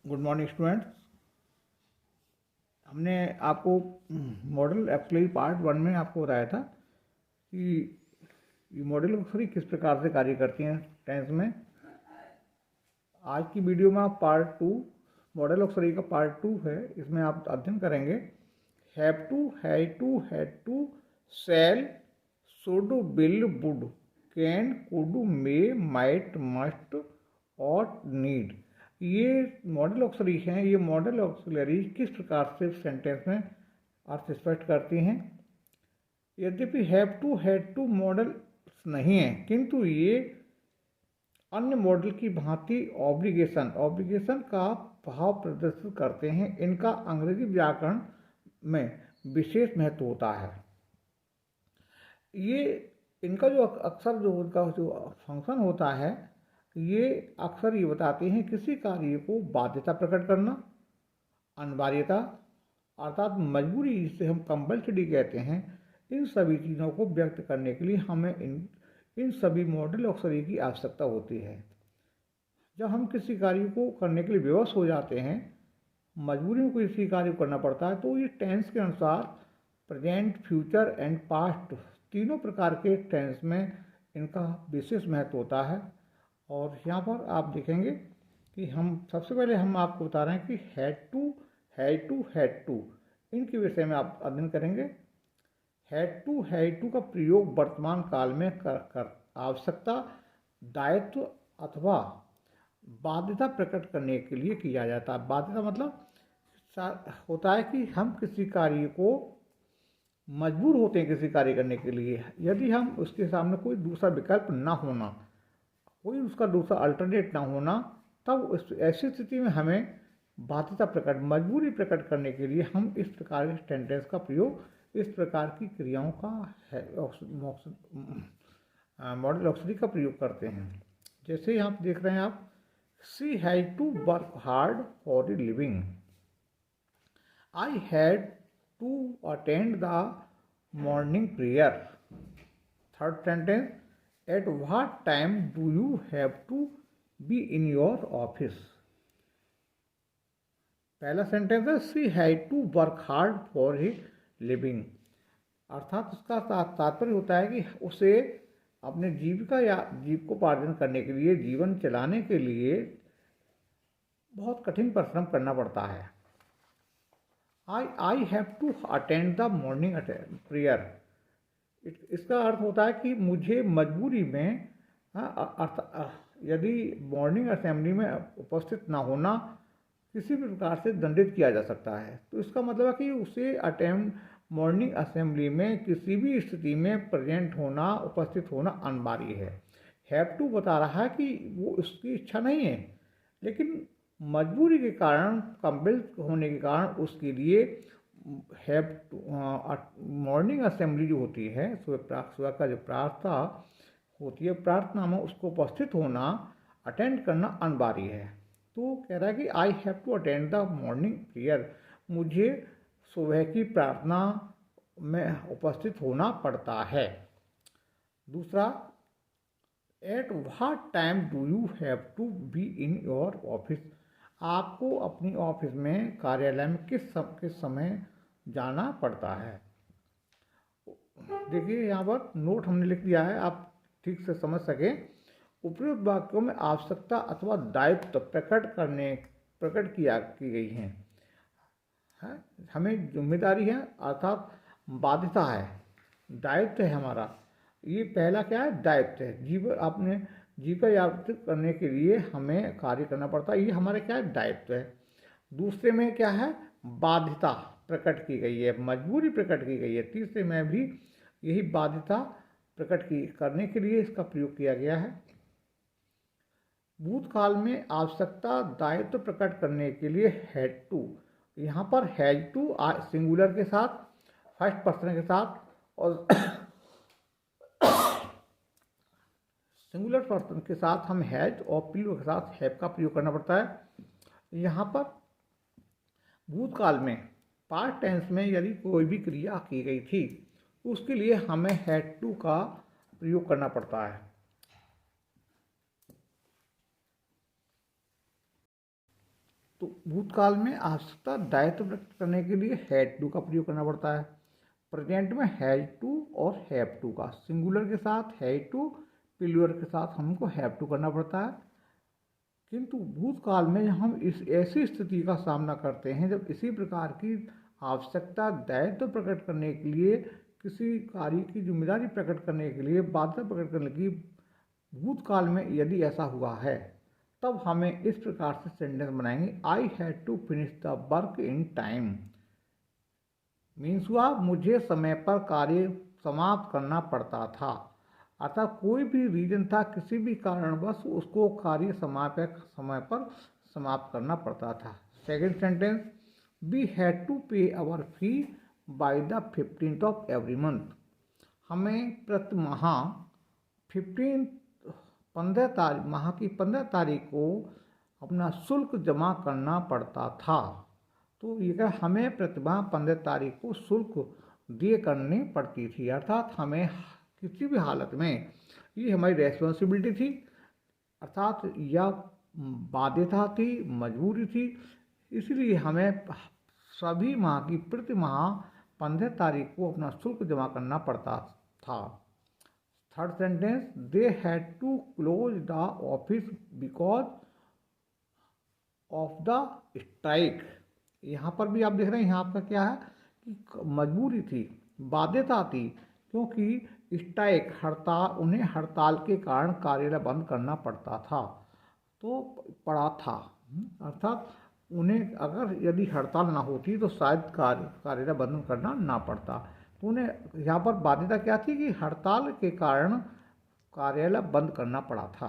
Good morning students. हमने आपको model actually part 1 में आपको बताया था कि ये मॉडल ऑक्सरी किस प्रकार से कार्य करती हैं टेंस में। आज की वीडियो में आप पार्ट 2 मॉडल ऑक्सरी का पार्ट 2 है, इसमें आप अध्ययन करेंगे have to, had to, shall, should, will, would, can, could, may, might, must और नीड। ये मॉडल ऑक्सिलरी हैं। ये मॉडल ऑक्सिलरी किस प्रकार से सेंटेंस में अर्थ स्पष्ट करती हैं। यद्यपि have to, had to modal नहीं है, किंतु ये अन्य मॉडल की भांति ऑब्लिगेशन का भाव प्रदर्शित करते हैं। इनका अंग्रेजी व्याकरण में विशेष महत्व होता है। ये इनका जो अक्सर जो उनका जो फंक्शन होता है, ये अक्सर ये बताते हैं किसी कार्य को बाध्यता प्रकट करना, अनिवार्यता अर्थात मजबूरी, जिसे हम कंपल्सरी कहते हैं। इन सभी चीज़ों को व्यक्त करने के लिए हमें इन सभी मॉडल ऑक्सिलरी की आवश्यकता होती है। जब हम किसी कार्य को करने के लिए विवश हो जाते हैं, मजबूरी में किसी कार्य को करना पड़ता है, तो ये टेंस के अनुसार प्रेजेंट, फ्यूचर एंड पास्ट तीनों प्रकार के टेंस में इनका विशेष महत्व होता है। और यहाँ पर आप देखेंगे कि हम सबसे पहले हम आपको बता रहे हैं कि हैड टू इनके विषय में आप अध्ययन करेंगे। हैड टू का प्रयोग वर्तमान काल में कर आवश्यकता, दायित्व अथवा बाध्यता प्रकट करने के लिए किया जाता है। बाध्यता मतलब होता है कि हम किसी कार्य को मजबूर होते हैं किसी कार्य करने के लिए, यदि हम उसके सामने कोई दूसरा विकल्प ना होना, कोई उसका दूसरा अल्टरनेट ना होना, तब ऐसी स्थिति में हमें बाध्यता मजबूरी प्रकट करने के लिए हम इस प्रकार के सेंटेंस का प्रयोग, इस प्रकार की क्रियाओं का मॉडल ऑक्सिलरी का प्रयोग करते हैं। जैसे यहाँ पे देख रहे हैं आप, she had to work hard for a living, I had to attend the morning prayer. Third sentence, at what time do you have to be in your office. पहला सेंटेंस है she had to work hard for he living, अर्थात उसका तात्पर्य होता है कि उसे अपने जीविका या जीविकोपार्जन करने के लिए, जीवन चलाने के लिए बहुत कठिन परिश्रम करना पड़ता है। I have to attend the morning prayer, इसका अर्थ होता है कि मुझे मजबूरी में यदि मॉर्निंग असेंबली में उपस्थित ना होना किसी भी प्रकार से दंडित किया जा सकता है। तो इसका मतलब है कि उसे अटेंड मॉर्निंग असेंबली में किसी भी स्थिति में प्रेजेंट होना, उपस्थित होना अनिवार्य है। हैव टू बता रहा है कि वो उसकी इच्छा नहीं है, लेकिन मजबूरी के कारण, कंपेल होने के कारण उसके लिए हैव टू मॉर्निंग असेंबली जो होती है, सुबह का जो प्रार्थना होती है, प्रार्थना में उसको उपस्थित होना, अटेंड करना अनिवार्य है। तो कह रहा है कि I have to attend the morning prayer, मुझे सुबह की प्रार्थना में उपस्थित होना पड़ता है। दूसरा, at what time do you have to be in your office, आपको अपनी ऑफिस में, कार्यालय में किस समय जाना पड़ता है। देखिए यहाँ पर नोट हमने लिख दिया है, आप ठीक से समझ सके। उपयुक्त वाक्यों में आवश्यकता अथवा दायित्व प्रकट की गई हैं। हमें जिम्मेदारी है अर्थात बाध्यता है, दायित्व है हमारा। ये पहला क्या है, दायित्व है। अपने जीविका यापन करने के लिए हमें कार्य करना पड़ता है, ये हमारा क्या है, दायित्व है। दूसरे में क्या है, बाध्यता प्रकट की गई है, मजबूरी प्रकट की गई है। तीसरे में भी यही बाध्यता करने के लिए इसका प्रयोग किया गया है। भूतकाल में आवश्यकता, दायित्व प्रकट करने के लिए हैड टू, यहाँ पर हैड टू सिंगुलर के साथ, फर्स्ट पर्सन के साथ और सिंगुलर पर्सन के साथ हम हैज और प्लूरल के साथ हैव का प्रयोग करना पड़ता है। यहाँ पर भूतकाल में पास्ट टेंस में यदि कोई भी क्रिया की गई थी, उसके लिए हमें हैड टू का प्रयोग करना पड़ता है। तो भूतकाल में आवश्यकता दायित्व व्यक्त करने के लिए हैड टू का प्रयोग करना पड़ता है। प्रेजेंट में हैज टू और हैव टू का, सिंगुलर के साथ हैज टू, प्लूरल के साथ हमको हैव टू करना पड़ता है। किंतु भूतकाल में हम इस ऐसी स्थिति का सामना करते हैं जब इसी प्रकार की आवश्यकता दायित्व प्रकट करने के लिए, किसी कार्य की जिम्मेदारी प्रकट करने के लिए, बाध्यता प्रकट करने की भूतकाल में यदि ऐसा हुआ है, तब हमें इस प्रकार से सेंटेंस बनाएंगे, I had to finish the work in time. Means हुआ मुझे समय पर कार्य समाप्त करना पड़ता था, अर्थात कोई भी रीजन था, किसी भी कारणवश उसको कार्य समय पर समाप्त करना पड़ता था। Second sentence, we had to pay our fee by the 15th of every month. हमें प्रति माह 15 माह की 15 तारीख को अपना शुल्क जमा करना पड़ता था। तो ये क्या, हमें प्रतिमाह 15 तारीख को शुल्क दिए करनी पड़ती थी, अर्थात हमें किसी भी हालत में ये हमारी रेस्पॉन्सिबिलिटी थी, अर्थात यह बाध्यता थी, मजबूरी थी, इसलिए हमें सभी माह की प्रति माह 15 तारीख को अपना शुल्क जमा करना पड़ता था। Third sentence, they had to close the office because of the strike. यहाँ पर भी आप देख रहे हैं, यहाँ आपका क्या है कि मजबूरी थी, बाध्यता थी, क्योंकि स्ट्राइक हड़ताल, उन्हें हड़ताल के कारण कार्यालय बंद करना पड़ता था, तो पड़ा था, अर्थात उन्हें अगर यदि हड़ताल ना होती तो शायद कार्यालय बंद करना ना पड़ता। तो उन्हें यहाँ पर बाध्यता क्या थी कि हड़ताल के कारण कार्यालय बंद करना पड़ा था।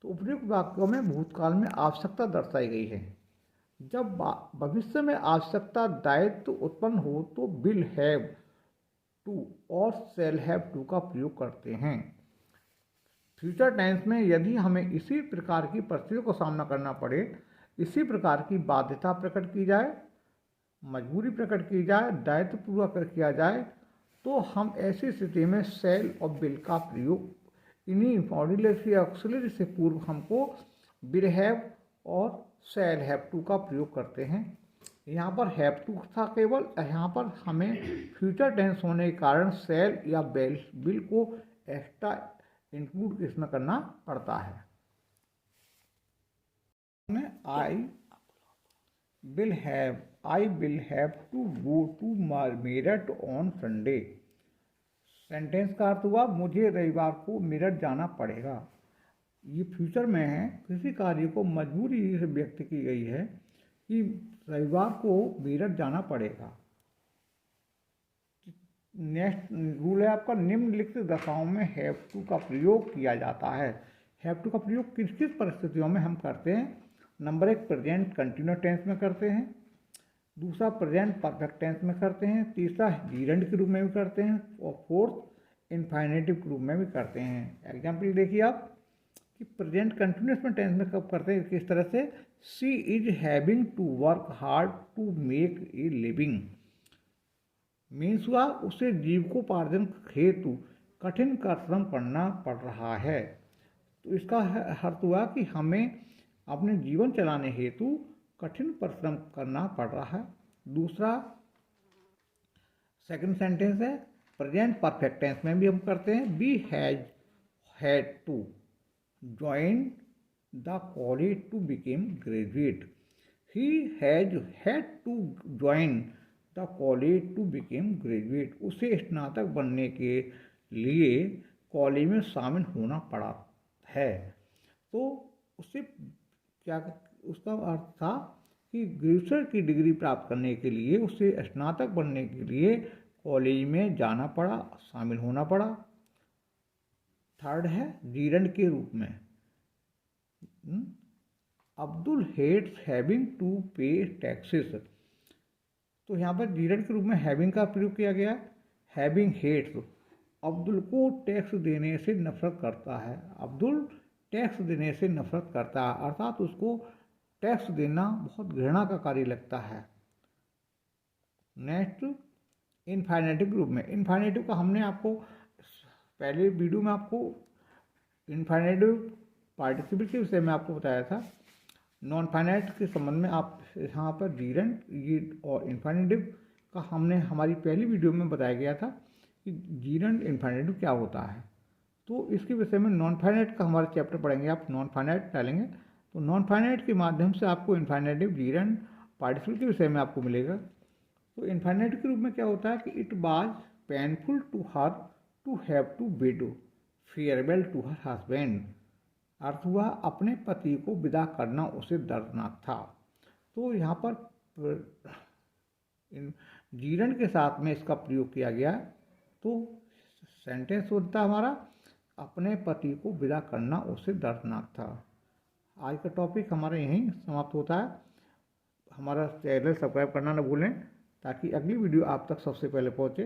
तो उपयुक्त वाक्यों में भूतकाल में आवश्यकता दर्शाई गई है। जब भविष्य में आवश्यकता दायित्व उत्पन्न हो तो विल हैव टू और शैल हैव टू का प्रयोग करते हैं। फ्यूचर टेंस में यदि हमें इसी प्रकार की परिस्थितियों का सामना करना पड़े, इसी प्रकार की बाध्यता प्रकट की जाए, मजबूरी प्रकट की जाए, दायित्व पूरा किया जाए, तो हम ऐसी स्थिति में शैल और विल का प्रयोग, इन्हीं ऑर्डिनरी ऑक्सिलरी से पूर्व हमको विल हैव और शैल हैव टू का प्रयोग करते हैं। यहाँ पर हैव टू था केवल, यहाँ पर हमें फ्यूचर टेंस होने के कारण शैल या विल को एक्स्ट्रा इंक्लूड इसमें करना पड़ता है। I will have to go to Meerut on Sunday. Sentence का अर्थ हुआ मुझे रविवार को मेरठ जाना पड़ेगा। ये फ्यूचर में है, किसी कार्य को मजबूरी से व्यक्त की गई है कि रविवार को मेरठ जाना पड़ेगा। नेक्स्ट रूल है आपका, निम्नलिखित दशाओं में हैव टू का प्रयोग किया जाता है। हैव टू का प्रयोग किस किस परिस्थितियों में हम करते हैं? नंबर 1 प्रेजेंट कंटिन्यूस टेंस में करते हैं, दूसरा प्रेजेंट परफेक्ट टेंस में करते हैं, तीसरा जीरेंड के रूप में भी करते हैं, और फोर्थ इन्फाइनेटिव के रूप में भी करते हैं। एग्जाम्पल देखिए आप कि प्रेजेंट कंटिन्यूस में टेंस में कब करते हैं, किस तरह से, she is having to work hard to make a living. Means हुआ उसे जीविकोपार्जन हेतु कठिन परिश्रम करना पड़ रहा है। तो इसका अर्थ हुआ कि हमें अपने जीवन चलाने हेतु कठिन परिश्रम करना पड़ रहा है। दूसरा सेकंड सेंटेंस है प्रेजेंट परफेक्ट टेंस में भी हम करते हैं, we had to join the college to became graduate. He had to join the college to became graduate. उसे स्नातक बनने के लिए कॉलेज में शामिल होना पड़ा है। तो उससे क्या, उसका अर्थ था कि ग्रेजुएशन की डिग्री प्राप्त करने के लिए उसे स्नातक बनने के लिए कॉलेज में जाना पड़ा, शामिल होना पड़ा। थर्ड है जीरेंड के रूप में, अब्दुल हेट्स हैविंग टू पे टैक्सेस। तो यहाँ पर जीरेंड के रूप में हैविंग का प्रयोग किया गया। हैविंग हेट्स, अब्दुल को टैक्स देने से नफरत करता है। अब्दुल टैक्स देने से नफरत करता है, अर्थात उसको टैक्स देना बहुत घृणा का कार्य लगता है। नेक्स्ट इनफाइनेटिव ग्रुप में, इनफाइनेटिव का हमने आपको पहले वीडियो में आपको इनफाइनेटिव पार्टिसिपल के विषय में आपको बताया था। नॉन फाइनाइट के संबंध में आप यहाँ पर जीरेंट ये और इन्फिनिटिव का हमने हमारी पहली वीडियो में बताया गया था कि जीरेंट इन्फिनिटिव क्या होता है। तो इसके विषय में नॉन फाइनाइट का हमारा चैप्टर पढ़ेंगे, आप नॉन फाइनाइट डालेंगे तो नॉन फाइनाइट के माध्यम से आपको इन्फिनिटिव, जीरेंट, पार्टिसिपल के विषय में आपको मिलेगा। तो इन्फिनिटिव के रूप में क्या होता है कि it was painful to her to have to bid farewell to her husband, अर्थ हुआ अपने पति को विदा करना उसे दर्दनाक था। तो यहाँ पर जीरेंट के साथ में इसका प्रयोग किया गया। तो सेंटेंस होता हमारा अपने पति को विदा करना उसे दर्दनाक था। आज का टॉपिक हमारा यहीं समाप्त होता है। हमारा चैनल सब्सक्राइब करना न भूलें ताकि अगली वीडियो आप तक सबसे पहले पहुँचे।